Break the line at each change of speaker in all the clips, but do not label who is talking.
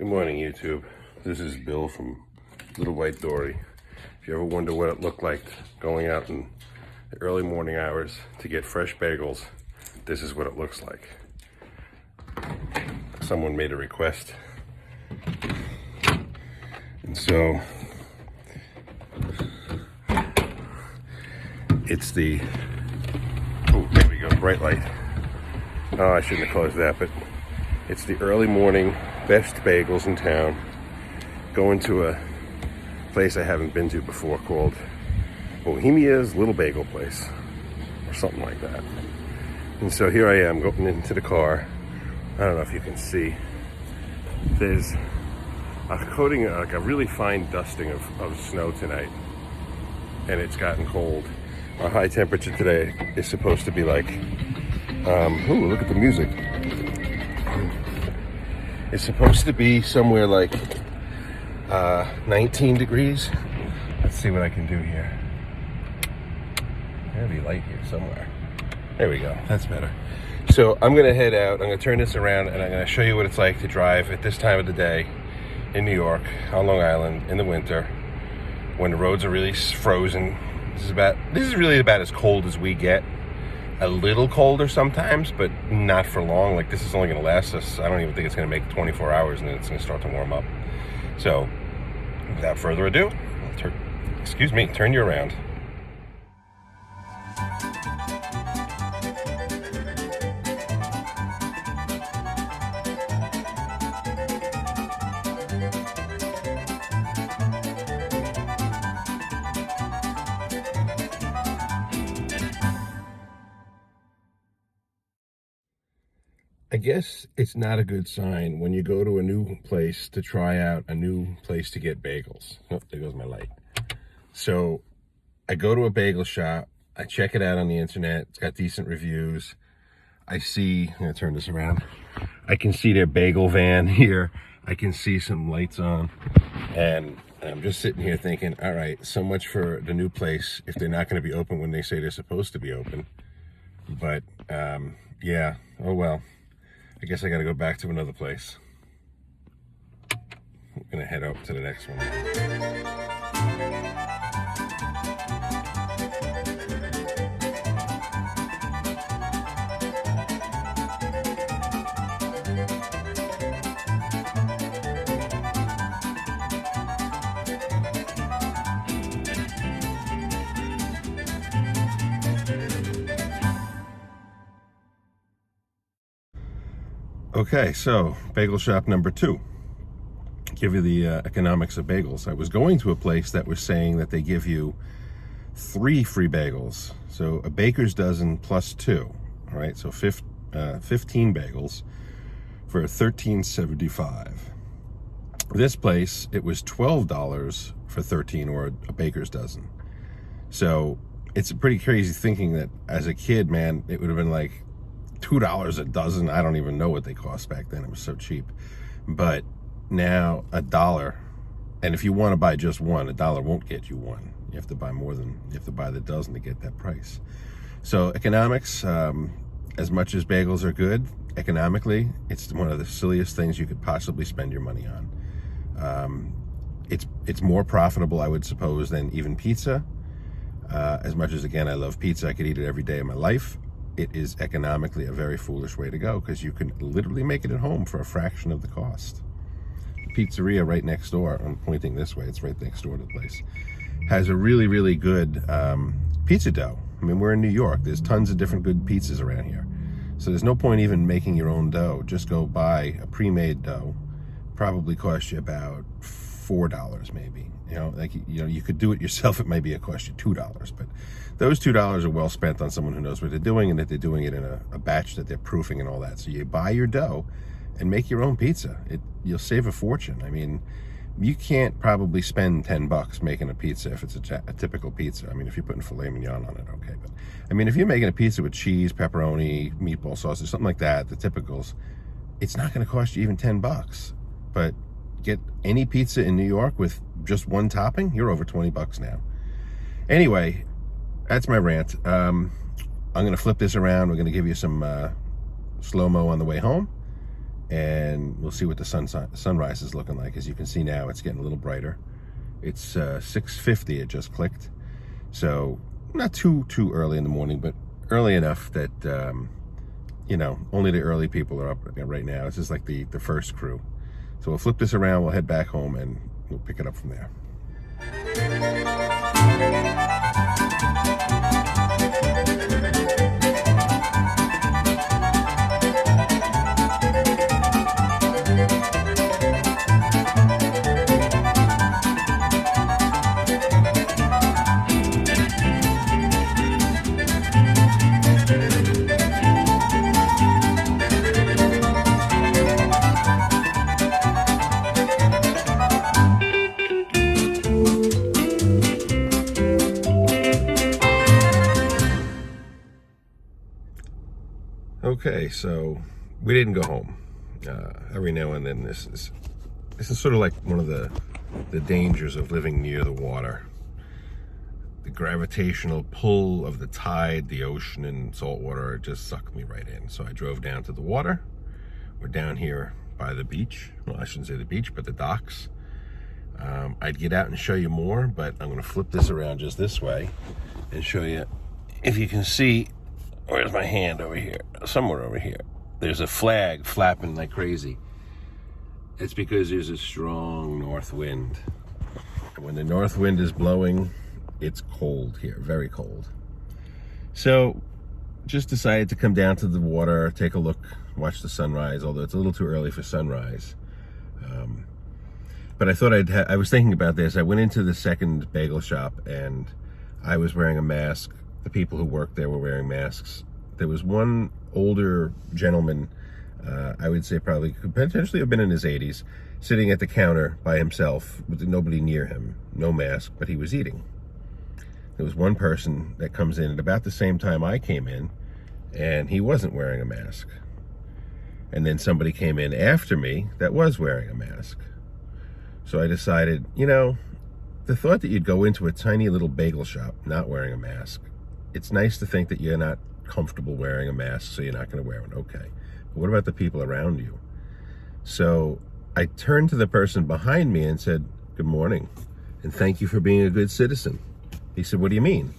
Good morning, YouTube. This is Bill from Little White Dory. If you ever wonder what it looked like going out in the early morning hours to get fresh bagels, this is what it looks like. Someone made a request, and so it's the, oh, there we go, bright light. Oh, I shouldn't have closed that, but it's the early morning best bagels in town. Going to a place I haven't been to before called Bohemia's Little Bagel Place, or something like that. And so here I am going into the car. I don't know if you can see. There's a coating, like a really fine dusting of snow tonight, and it's gotten cold. Our high temperature today is supposed to be like, ooh, look at the music. It's supposed to be somewhere like 19 degrees. Let's see what I can do here. There'll be light here somewhere. There we go, that's better. So I'm gonna head out, I'm gonna turn this around, and I'm gonna show you what it's like to drive at this time of the day in New York, on Long Island, in the winter, when the roads are really frozen. This is really about as cold as we get. A little colder sometimes, but not for long. Like, this is only gonna last us, I don't even think it's gonna make 24 hours, and then it's gonna start to warm up. So, without further ado, I'll turn you around. I guess it's not a good sign when you go to a new place to try out a new place to get bagels. Oh, there goes my light. So I go to a bagel shop, I check it out on the internet, it's got decent reviews. I'm gonna turn this around. I can see their bagel van here. I can see some lights on, and I'm just sitting here thinking, all right, so much for the new place if they're not gonna be open when they say they're supposed to be open. But yeah, oh well. I guess I gotta go back to another place. I'm gonna head up to the next one. Okay, so bagel shop number 2. Give you the economics of bagels. I was going to a place that was saying that they give you 3 free bagels. So a baker's dozen plus 2. All right, so 15 bagels for $13.75. This place, it was $12 for 13, or a baker's dozen. So it's pretty crazy thinking that as a kid, man, it would have been like $2 a dozen. I don't even know what they cost back then. It was so cheap. But now $1, and if you want to buy just one, $1 won't get you one. You have to buy more than, you have to buy the dozen to get that price. So economics, as much as bagels are good, economically, it's one of the silliest things you could possibly spend your money on. It's more profitable, I would suppose, than even pizza. As much as, again, I love pizza, I could eat it every day of my life. It is economically a very foolish way to go, because you can literally make it at home for a fraction of the cost. The pizzeria right next door, I'm pointing this way, it's right next door to the place, has a really, really good pizza dough. I mean, we're in New York, there's tons of different good pizzas around here. So there's no point even making your own dough. Just go buy a pre-made dough. Probably cost you about $4 maybe. You could do it yourself. It might be cost you $2, but those $2 are well spent on someone who knows what they're doing, and that they're doing it in a batch that they're proofing and all that. So you buy your dough and make your own pizza. You'll save a fortune. I mean, you can't probably spend $10 making a pizza if it's a typical pizza. I mean, if you're putting filet mignon on it, okay. But I mean, if you're making a pizza with cheese, pepperoni, meatball sauce, or something like that, the typicals, it's not going to cost you even $10. But get any pizza in New York with just one topping, you're over $20 now. Anyway, that's my rant. I'm going to flip this around. We're going to give you some slow-mo on the way home. and we'll see what the sunrise is looking like. As you can see now, it's getting a little brighter. It's 6:50. It just clicked, so not too early in the morning, but early enough that only the early people are up right now. This is like the first crew. So we'll flip this around. We'll head back home and we'll pick it up from there. Okay, so we didn't go home. Every now and then, this is sort of like one of the dangers of living near the water. The gravitational pull of the tide, the ocean, and salt water just sucked me right in. So I drove down to the water. We're down here by the beach. Well, I shouldn't say the beach, but the docks. I'd get out and show you more, but I'm going to flip this around just this way and show you. If you can see, where's my hand over here? Somewhere over here. There's a flag flapping like crazy. It's because there's a strong north wind. And when the north wind is blowing, it's cold here, very cold. So just decided to come down to the water, take a look, watch the sunrise, although it's a little too early for sunrise. But I thought I was thinking about this. I went into the second bagel shop and I was wearing a mask. The people who worked there were wearing masks. There was one older gentleman, I would say probably could potentially have been in his 80s, sitting at the counter by himself with nobody near him, no mask, but he was eating. There was one person that comes in at about the same time I came in, and he wasn't wearing a mask. And then somebody came in after me that was wearing a mask. So I decided, the thought that you'd go into a tiny little bagel shop not wearing a mask, it's nice to think that you're not comfortable wearing a mask, so you're not going to wear one. Okay. But what about the people around you? So I turned to the person behind me and said, "Good morning, and thank you for being a good citizen." He said, "What do you mean?"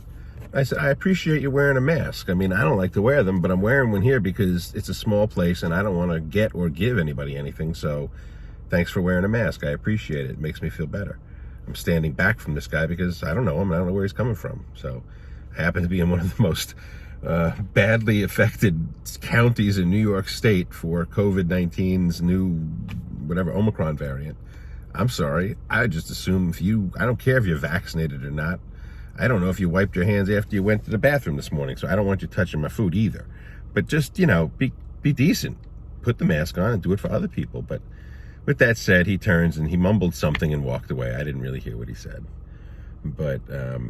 I said, "I appreciate you wearing a mask. I mean, I don't like to wear them, but I'm wearing one here because it's a small place and I don't want to get or give anybody anything. So thanks for wearing a mask. I appreciate it. It makes me feel better." I'm standing back from this guy because I don't know him. I don't know where he's coming from. So I happen to be in one of the most badly affected counties in New York State for COVID-19's new, whatever, Omicron variant. I'm sorry. I just assume I don't care if you're vaccinated or not. I don't know if you wiped your hands after you went to the bathroom this morning, so I don't want you touching my food either. But just, be decent. Put the mask on and do it for other people. But with that said, he turns and he mumbled something and walked away. I didn't really hear what he said. But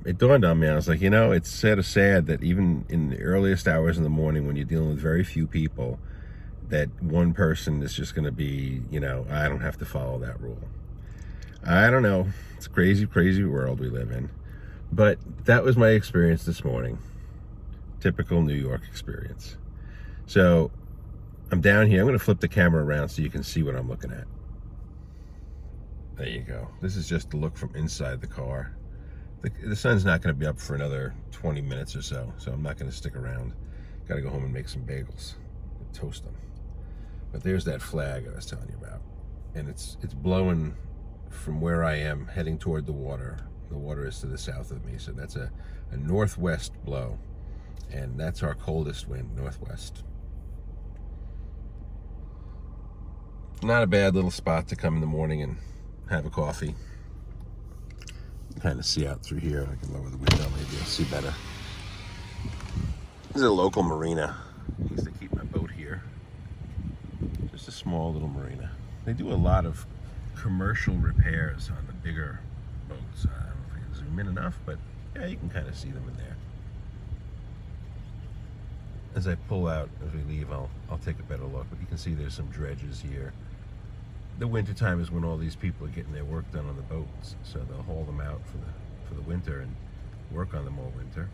it dawned on me, I was like, it's sort of sad that even in the earliest hours in the morning when you're dealing with very few people, that one person is just going to be, I don't have to follow that rule. I don't know. It's a crazy, crazy world we live in. But that was my experience this morning. Typical New York experience. So I'm down here. I'm going to flip the camera around so you can see what I'm looking at. There you go. This is just the look from inside the car. The sun's not going to be up for another 20 minutes or so I'm not going to stick around. Got to go home and make some bagels and toast them. But there's that flag I was telling you about. And it's blowing from where I am, heading toward the water. The water is to the south of me, so that's a northwest blow. And that's our coldest wind, northwest. Not a bad little spot to come in the morning and have a coffee. Kind of see out through here. I can lower the window, maybe I'll see better. This is a local marina. I used to keep my boat here. Just a small little marina. They do a lot of commercial repairs on the bigger boats. I don't know if I can zoom in enough, but yeah, you can kind of see them in there. As I pull out, as we leave, I'll take a better look. But you can see there's some dredges here. The winter time is when all these people are getting their work done on the boats, so they'll haul them out for the winter and work on them all winter.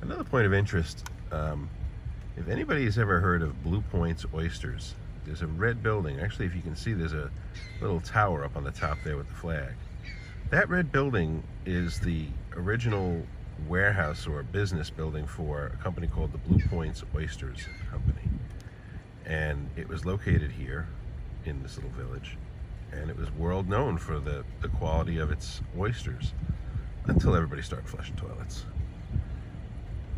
Another point of interest, if anybody has ever heard of Blue Point's oysters, There's a red building. Actually, if you can see, there's a little tower up on the top there with the flag. That red building is the original warehouse or business building for a company called the Blue Points Oysters Company. And it was located here in this little village. And it was world known for the quality of its oysters until everybody started flushing toilets.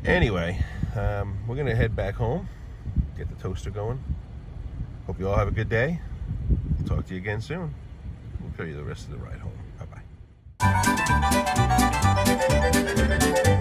Anyway, we're going to head back home, get the toaster going. Hope you all have a good day. I'll talk to you again soon. We'll show you the rest of the ride home. Bye-bye.